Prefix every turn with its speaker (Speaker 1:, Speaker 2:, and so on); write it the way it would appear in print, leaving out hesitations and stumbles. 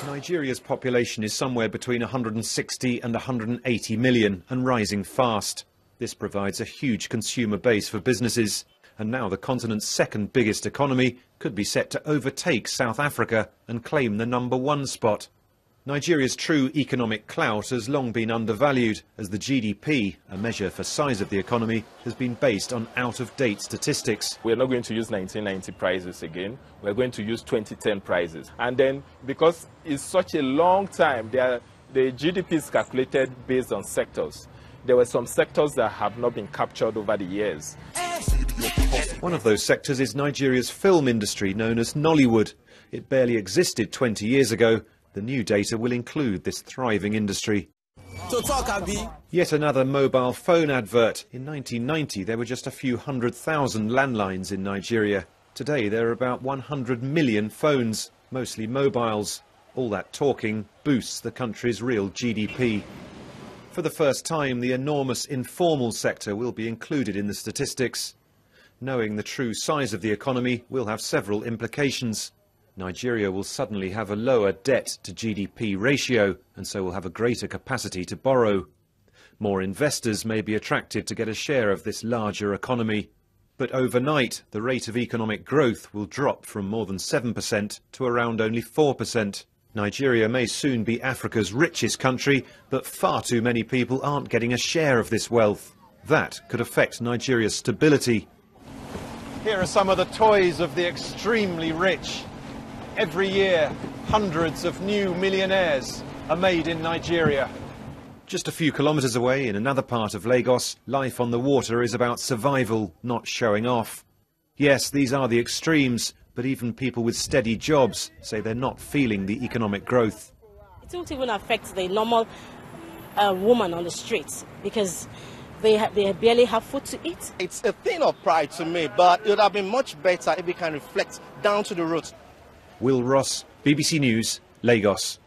Speaker 1: Nigeria's population is somewhere between 160 and 180 million and rising fast. This provides a huge consumer base for businesses. And now the continent's second biggest economy could be set to overtake South Africa and claim the #1 spot. Nigeria's true economic clout has long been undervalued, as the GDP, a measure for size of the economy, has been based on out-of-date statistics.
Speaker 2: We're not going to use 1990 prices again. We're going to use 2010 prices. And then, because it's such a long time, the GDP is calculated based on sectors. There were some sectors that have not been captured over the years.
Speaker 1: One of those sectors is Nigeria's film industry, known as Nollywood. It barely existed 20 years ago. The new data will include this thriving industry. Yet another mobile phone advert. In 1990, there were just a few 100,000 landlines in Nigeria. Today, there are about 100 million phones, mostly mobiles. All that talking boosts the country's real GDP. For the first time, the enormous informal sector will be included in the statistics. Knowing the true size of the economy will have several implications. Nigeria will suddenly have a lower debt-to-GDP ratio, and so will have a greater capacity to borrow. More investors may be attracted to get a share of this larger economy. But overnight, the rate of economic growth will drop from more than 7% to around only 4%. Nigeria may soon be Africa's richest country, but far too many people aren't getting a share of this wealth. That could affect Nigeria's stability. Here are some of the toys of the extremely rich. Every year, hundreds of new millionaires are made in Nigeria. Just a few kilometres away, in another part of Lagos, life on the water is about survival, not showing off. Yes, these are the extremes, but even people with steady jobs say they're not feeling the economic growth.
Speaker 3: It won't even affect the normal woman on the streets, because they barely have food to eat.
Speaker 4: It's a thing of pride to me, but it would have been much better if we can reflect down to the roots.
Speaker 1: Will Ross, BBC News, Lagos.